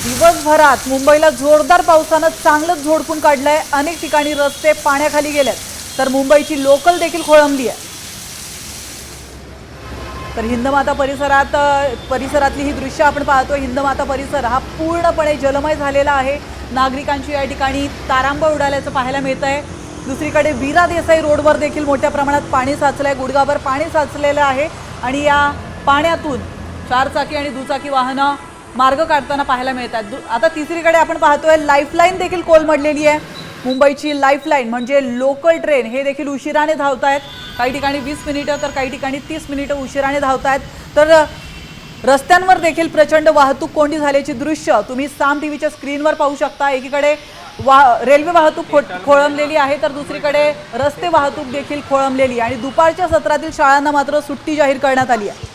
दिवसभरात मुंबईला जोरदार पावसानं चांगलंच झोडपून काढलंय। अनेक ठिकाणी रस्ते पाण्याखाली गेलेत, तर मुंबईची लोकल देखील खोळंबली आहे। तर हिंदमाता परिसरातली ही दृश्य आपण पाहतोय। हिंदमाता परिसर हा पूर्णपणे जलमय झालेला आहे। नागरिकांची या ठिकाणी तारांबळ उडाल्याचं पाहायला मिळतंय। दुसरीकडे वीरा देसाई रोडवर देखील मोठ्या प्रमाणात पाणी साचलंय, गुडघाभर पाणी साचलेलं आहे आणि या पाण्यातून चारचाकी आणि दुचाकी वाहनं मार्ग काढताना पाहायला मिळतात। आता तिसरीकडे आपण पाहतोय लाईफलाईन देखील कोलमडलेली आहे। मुंबईची लाईफलाईन म्हणजे लोकल ट्रेन हे देखील उशिराने धावतायत। काही ठिकाणी 20 मिनिटं तर काही ठिकाणी 30 मिनिटं उशिराने धावतायत। तर रस्त्यांवर देखील प्रचंड वाहतूक कोंडी झाल्याची दृश्य तुम्ही साम टीव्हीच्या स्क्रीनवर पाहू शकता। एकीकडे रेल्वे वाहतूक खोळंबलेली आहे, तर दुसरीकडे रस्ते वाहतूक देखील खोळंबलेली आणि दुपारच्या सत्रातील शाळांना मात्र सुट्टी जाहीर करण्यात आली आहे।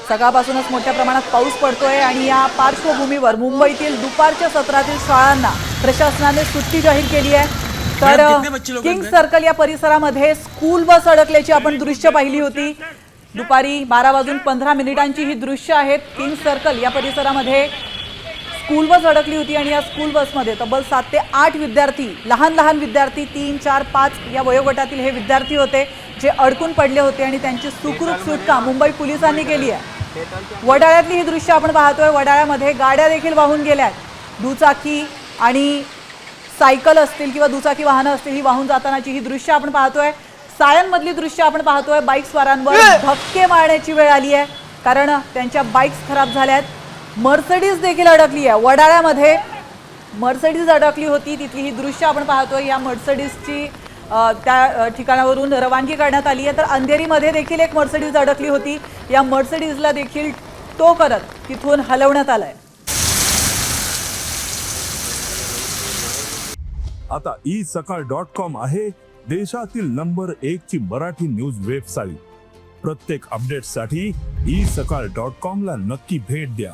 सकाळपासूनच मोठ्या प्रमाणात पाऊस पडतोय आणि या पार्श्वभूमीवर मुंबईतील दुपारच्या सत्रातील शाळांना प्रशासनाने सुट्टी जाहीर केली आहे। तर किंग सर्कल या परिसरामध्ये स्कूल बस अडकल्याची आपण दृश्य पाहिली होती। दुपारी 12:15 ही दृश्य आहेत। किंग सर्कल या परिसरामध्ये स्कूल बस अडकली होती आणि या स्कूल बसमध्ये तब्बल 7 ते 8 विद्यार्थी, लहान विद्यार्थी 3, 4, 5 या वयोगटातील हे विद्यार्थी होते जे अडकून पडले होते आणि त्यांची सुखरूप सुटका मुंबई पोलिसांनी केली आहे। वडाळ्यातली ही दृश्य आपण पाहतोय। वडाळ्यामध्ये गाड्या देखील वाहून गेल्यात। दुचाकी आणि सायकल असतील किंवा दुचाकी वाहनं असतील ही वाहून जातानाची ही दृश्य आपण पाहतोय। सायनमधली दृश्य आपण पाहतोय। बाईक स्वारांवर धक्के मारण्याची वेळ आली आहे, कारण त्यांच्या बाईक्स खराब झाल्यात। मर्सिडीज देखील अडकली आहे। वडाळ्यामध्ये मर्सिडीज अडकली होती, तिथली ही दृश्य आपण पाहतोय। या मर्सिडीजची त्या ठिकाणावरून रवानगी करण्यात आली आहे। तर अंधेरीमध्ये देखील एक मर्सिडीज अडकली होती। या मर्सिडीजला देखील टो करत तिथून हलवण्यात आलंय। आता isakal.com आहे देशातील नंबर 1 ची मराठी न्यूज वेबसाईट। प्रत्येक अपडेटसाठी isakal.com ला नक्की भेट द्या।